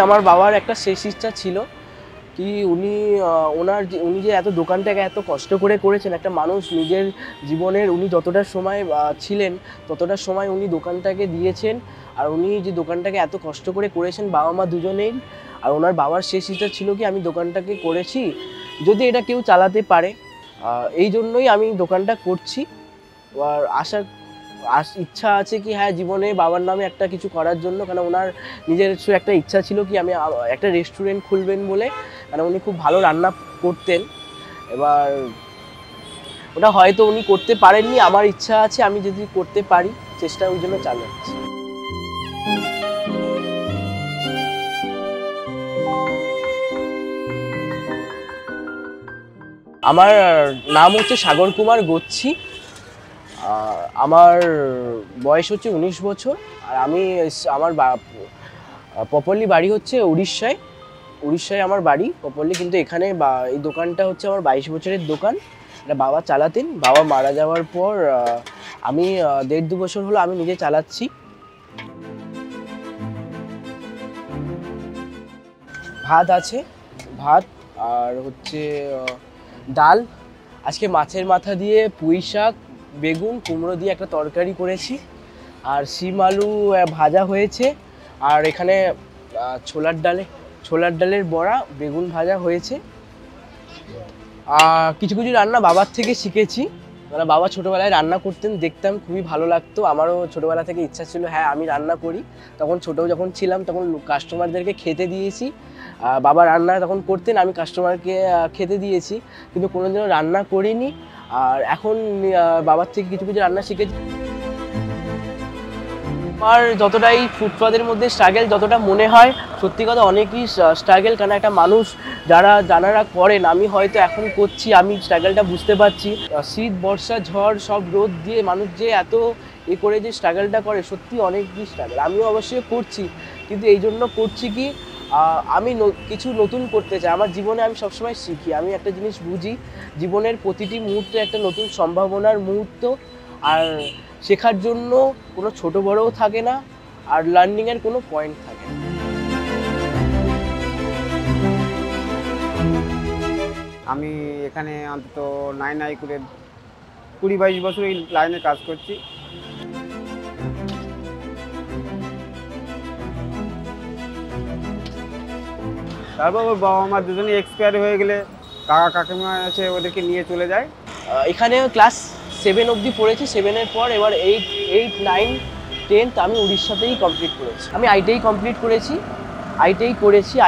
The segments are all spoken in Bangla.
আমার বাবার একটা শেষ ইচ্ছা ছিল কি উনি যে এত দোকানটাকে এত কষ্ট করে করেছেন, একটা মানুষ নিজের জীবনের উনি যতটা সময় ছিলেন ততটা সময় উনি দোকানটাকে দিয়েছেন। আর উনি যে দোকানটাকে এত কষ্ট করে করেছেন বাবা মা দুজনেই, আর ওনার বাবার শেষ ইচ্ছা ছিল কি আমি দোকানটাকে করেছি যদি এটা কেউ চালাতে পারে, এই জন্যই আমি দোকানটা করছি। আর ইচ্ছা আছে কি হ্যাঁ জীবনে বাবার নামে একটা কিছু করার জন্য, কারণ ওনার নিজস্ব একটা ইচ্ছা ছিল কি আমি একটা রেস্টুরেন্ট খুলবেন বলে, কারণ উনি খুব ভালো রান্না করতেন। এবার ওটা হয়তো উনি করতে পারেননি, আমার ইচ্ছা আছে আমি যদি করতে পারি, চেষ্টা ওই জন্য চালাচ্ছি। আমার নাম হচ্ছে সাগর কুমার গচ্ছি। আমার বয়স হচ্ছে 19 বছর। আর আমার প্রপারলি বাড়ি হচ্ছে উড়িষ্যায় আমার বাড়ি প্রপারলি, কিন্তু এখানে এই দোকানটা হচ্ছে আমার 22 বছরের দোকান। এটা বাবা চালাতেন, বাবা মারা যাওয়ার পর আমি 1.5-2 বছর হলো আমি নিজে চালাচ্ছি। ভাত আছে, ভাত আর হচ্ছে ডাল, আজকে মাছের মাথা দিয়ে পুঁই শাক বেগুন কুমড়ো দিয়ে একটা তরকারি করেছি, আর শিম আলু ভাজা হয়েছে, আর এখানে ছোলার ডালের বড়া বেগুন ভাজা হয়েছে। কিছু কিছু রান্না বাবার থেকে শিখেছি, মানে বাবা ছোটোবেলায় রান্না করতেন, দেখতাম খুবই ভালো লাগতো। আমারও ছোটোবেলা থেকে ইচ্ছা ছিল হ্যাঁ আমি রান্না করি। তখন যখন ছিলাম তখন কাস্টমারদেরকে খেতে দিয়েছি, বাবা রান্না তখন করতেন, আমি কাস্টমারকে খেতে দিয়েছি, কিন্তু কোনোদিনও রান্না করিনি। আর এখন বাবার থেকে কিছু কিছু রান্না শিখেছি। আমার যতটাই ফুটপাতের মধ্যে স্ট্রাগল যতটা মনে হয়, সত্যি কথা অনেকই স্ট্রাগল, কারণ একটা মানুষ যারা করেন, আমি হয়তো এখন করছি, আমি স্ট্রাগলটা বুঝতে পারছি। শীত বর্ষা ঝড় সব রোদ দিয়ে মানুষ যে এত করে যে স্ট্রাগলটা করে, সত্যি অনেকই স্ট্রাগল। আমিও অবশ্যই করছি, কিন্তু এই জন্য করছি কি আমি কিছু নতুন করতে চাই। আমার জীবনে আমি সবসময় শিখি, আমি একটা জিনিস বুঝি, জীবনের প্রতিটি মুহূর্তে একটা নতুন সম্ভাবনার মুহূর্ত। আর শেখার জন্য কোনো ছোট বড়ও থাকে না, আর লার্নিংয়ের কোনো পয়েন্ট থাকে না। আমি এখানে অন্তত নাই করে 20-22 বছর এই লাইনে কাজ করছি। তারপর ওর বাবা মা দুজনে এক্সপায়ার হয়ে গেলে কাকা কাকিমা আছে, ওদেরকে নিয়ে চলে যায়। এখানে ক্লাস 7 অবধি পড়েছি, 7-এর পর এবার 8, 9, 10 আমি উড়িষ্যাতেই কমপ্লিট করেছি। আমি আইটিআই কমপ্লিট করেছি,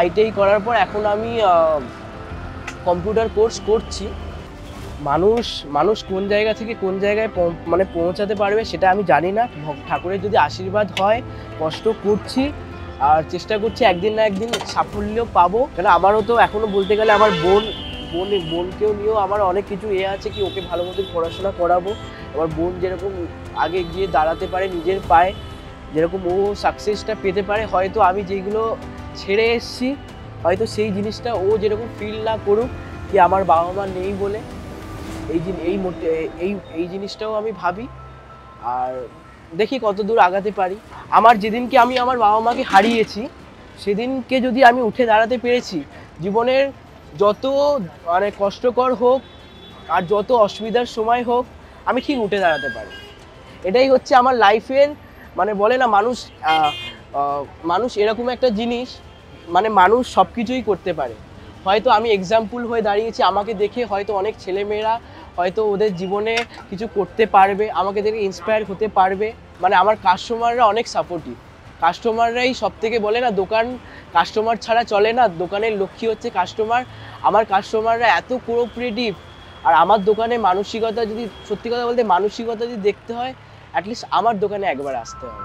আইটিআই করার পর এখন আমি কম্পিউটার কোর্স করছি। মানুষ কোন জায়গা থেকে কোন জায়গায় মানে পৌঁছাতে পারবে সেটা আমি জানি না, ঠাকুরের যদি আশীর্বাদ হয়, কষ্ট করছি আর চেষ্টা করছি একদিন না একদিন সাফল্য পাবো। কেন আমারও তো এখনও বলতে গেলে আমার বোনকেও নিয়েও আমার অনেক কিছু আছে কি ওকে ভালো মতো পড়াশোনা করাবো। আমার বোন যেরকম আগে গিয়ে দাঁড়াতে পারে নিজের পায়ে, যেরকম ও সাকসেসটা পেতে পারে, হয়তো আমি যেগুলো ছেড়ে এসেছি হয়তো সেই জিনিসটা ও যেরকম ফিল না করুক কি আমার বাবা মা নেই বলে, এই জিনিসটাও আমি ভাবি। আর দেখি কত দূর আগাতে পারি। আমার যেদিনকে আমি আমার বাবা মাকে হারিয়েছি, সেদিনকে যদি আমি উঠে দাঁড়াতে পেরেছি, জীবনের যত মানে কষ্টকর হোক আর যত অসুবিধার সময় হোক, আমি ঠিক উঠে দাঁড়াতে পারি। এটাই হচ্ছে আমার লাইফের, মানে বলে না মানুষ এরকম একটা জিনিস, মানে মানুষ সব কিছুই করতে পারে। হয়তো আমি এক্সাম্পল হয়ে দাঁড়িয়েছি, আমাকে দেখে হয়তো অনেক ছেলেমেয়েরা হয়তো ওদের জীবনে কিছু করতে পারবে, আমাকে দেখে ইন্সপায়ার হতে পারবে। মানে আমার কাস্টমাররা অনেক সাপোর্টিভ, কাস্টমাররাই সব থেকে বলে না কাস্টমার ছাড়া চলে না, দোকানের লক্ষ্মী হচ্ছে কাস্টমার। আমার কাস্টমাররা এত কোঅপারেটিভ, আর আমার দোকানে মানসিকতা যদি সত্যি কথা বলতে মানসিকতা যদি দেখতে হয়, অ্যাটলিস্ট আমার দোকানে একবার আসতে হবে।